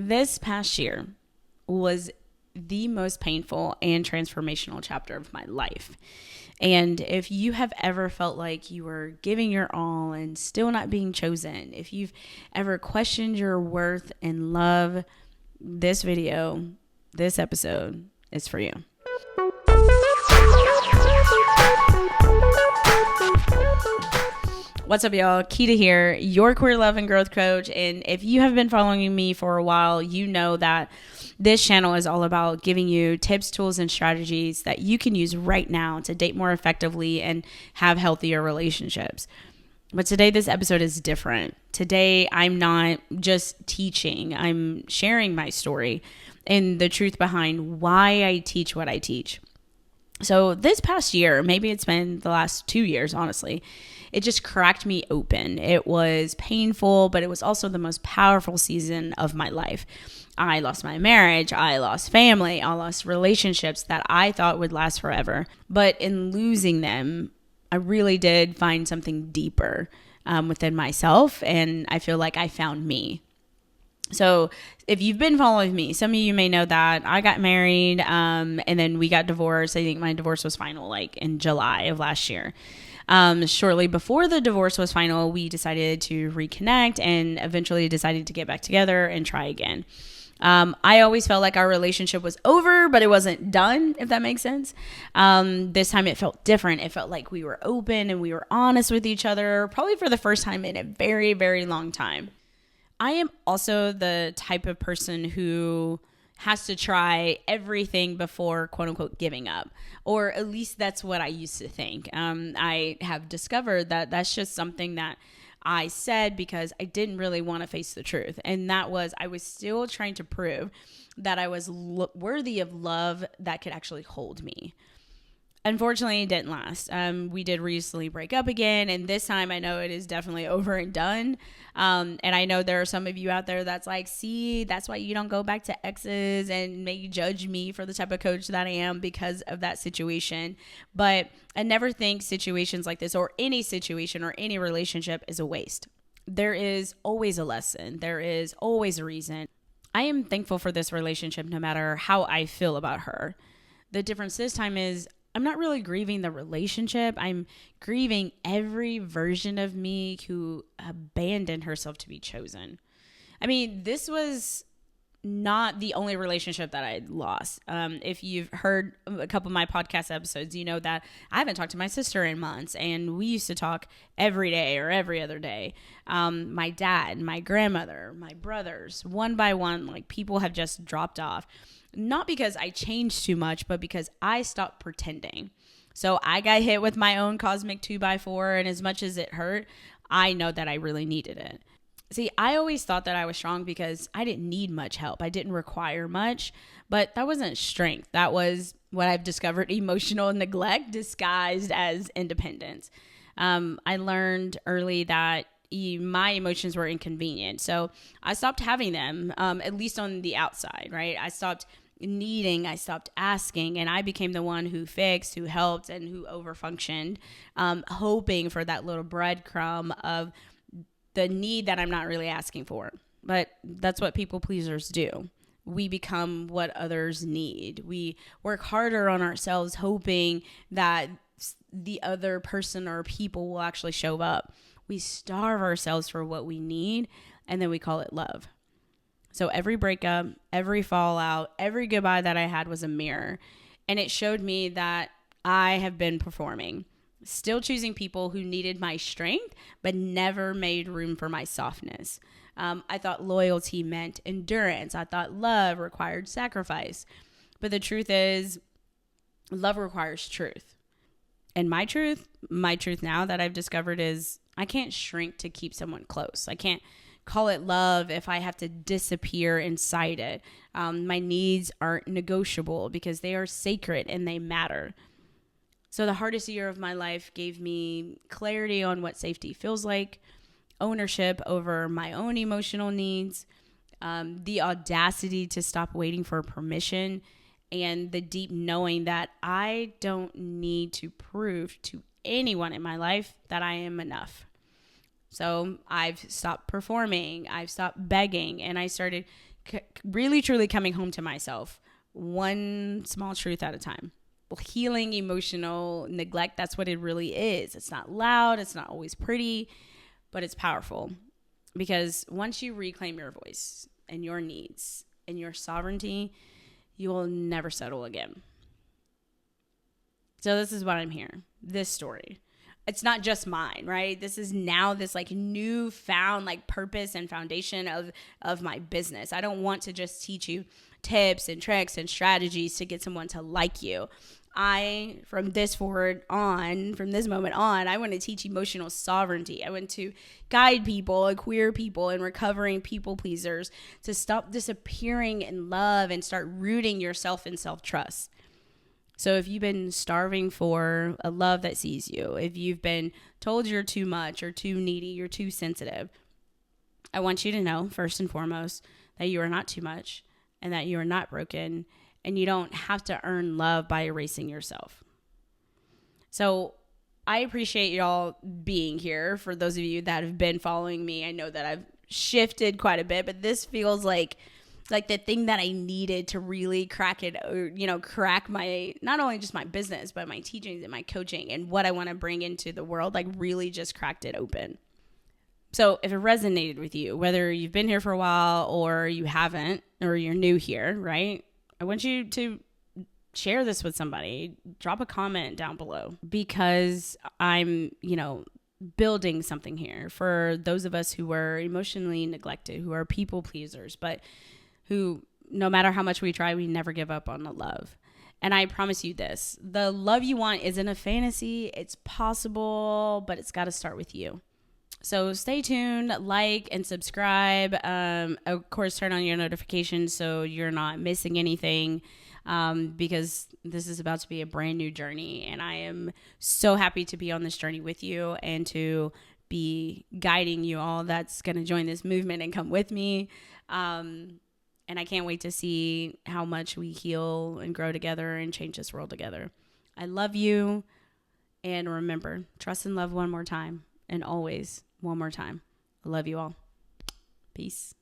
This past year was the most painful and transformational chapter of my life. And if you have ever felt like you were giving your all and still not being chosen, if you've ever questioned your worth and love, this video, this episode is for you. What's up, y'all? Keita here, your queer love and growth coach. And if you have been following me for a while, you know that this channel is all about giving you tips, tools, and strategies that you can use right now to date more effectively and have healthier relationships. But today, this episode is different. Today, I'm not just teaching, I'm sharing my story and the truth behind why I teach what I teach. So this past year, maybe it's been the last 2 years, honestly, it just cracked me open. It was painful, but it was also the most powerful season of my life. I lost my marriage, I lost family, I lost relationships that I thought would last forever. But in losing them, I really did find something deeper within myself, and I feel like I found me. So if you've been following me, some of you may know that I got married and then we got divorced. I think my divorce was final like in July of last year. Shortly before the divorce was final, we decided to reconnect and eventually decided to get back together and try again. I always felt like our relationship was over, but it wasn't done, if that makes sense. This time it felt different. It felt like we were open and we were honest with each other, probably for the first time in a very, very long time. I am also the type of person who has to try everything before, quote unquote, giving up. Or at least that's what I used to think. I have discovered that that's just something that I said because I didn't really want to face the truth. And that was, I was still trying to prove that I was worthy of love that could actually hold me. Unfortunately, it didn't last. We did recently break up again, and this time I know it is definitely over and done. And I know there are some of you out there that's like, see, that's why you don't go back to exes and maybe judge me for the type of coach that I am because of that situation. But I never think situations like this or any situation or any relationship is a waste. There is always a lesson. There is always a reason. I am thankful for this relationship no matter how I feel about her. The difference this time is I'm not really grieving the relationship. I'm grieving every version of me who abandoned herself to be chosen. I mean, this was not the only relationship that I lost. If you've heard a couple of my podcast episodes, you know that I haven't talked to my sister in months, and we used to talk every day or every other day. My dad, my grandmother, my brothers, one by one, like people have just dropped off. Not because I changed too much, but because I stopped pretending. So I got hit with my own cosmic 2x4, and as much as it hurt, I know that I really needed it. See, I always thought that I was strong because I didn't need much help. I didn't require much, but that wasn't strength. That was what I've discovered, emotional neglect disguised as independence. I learned early that my emotions were inconvenient. So I stopped having them, at least on the outside, right? I stopped needing, I stopped asking, and I became the one who fixed, who helped, and who overfunctioned, hoping for that little breadcrumb of the need that I'm not really asking for. But that's what people pleasers do. We become what others need. We work harder on ourselves, hoping that the other person or people will actually show up. We starve ourselves for what we need, and then we call it love. So every breakup, every fallout, every goodbye that I had was a mirror. And it showed me that I have been performing, still choosing people who needed my strength, but never made room for my softness. I thought loyalty meant endurance. I thought love required sacrifice. But the truth is, love requires truth. And my truth now that I've discovered is I can't shrink to keep someone close. I can't call it love if I have to disappear inside it. My needs aren't negotiable because they are sacred and they matter. So the hardest year of my life gave me clarity on what safety feels like, ownership over my own emotional needs, the audacity to stop waiting for permission, and the deep knowing that I don't need to prove to anyone in my life that I am enough. So I've stopped performing, I've stopped begging, and I started really truly coming home to myself, one small truth at a time. Well, healing emotional neglect, that's what it really is. It's not loud, it's not always pretty, but it's powerful. Because once you reclaim your voice and your needs and your sovereignty, you will never settle again. So this is what I'm here. This story. It's not just mine, right? This is now this like newfound like purpose and foundation of my business. I don't want to just teach you tips and tricks and strategies to get someone to like you. From this moment on, I want to teach emotional sovereignty. I want to guide people and queer people and recovering people pleasers to stop disappearing in love and start rooting yourself in self-trust. So if you've been starving for a love that sees you, if you've been told you're too much or too needy, you're too sensitive, I want you to know, first and foremost, that you are not too much and that you are not broken, and you don't have to earn love by erasing yourself. So I appreciate y'all being here. For those of you that have been following me, I know that I've shifted quite a bit, but this feels like the thing that I needed to really crack my, not only just my business, but my teachings and my coaching and what I want to bring into the world, like really just cracked it open. So if it resonated with you, whether you've been here for a while or you haven't, or you're new here, right? I want you to share this with somebody. Drop a comment down below, because I'm, building something here for those of us who were emotionally neglected, who are people pleasers, but who, no matter how much we try, we never give up on the love. And I promise you this, the love you want isn't a fantasy. It's possible, but it's got to start with you. So stay tuned, like and subscribe. Of course, turn on your notifications so you're not missing anything, because this is about to be a brand new journey. And I am so happy to be on this journey with you and to be guiding you all that's going to join this movement and come with me. And I can't wait to see how much we heal and grow together and change this world together. I love you. And remember, trust and love one more time. And always one more time. I love you all. Peace.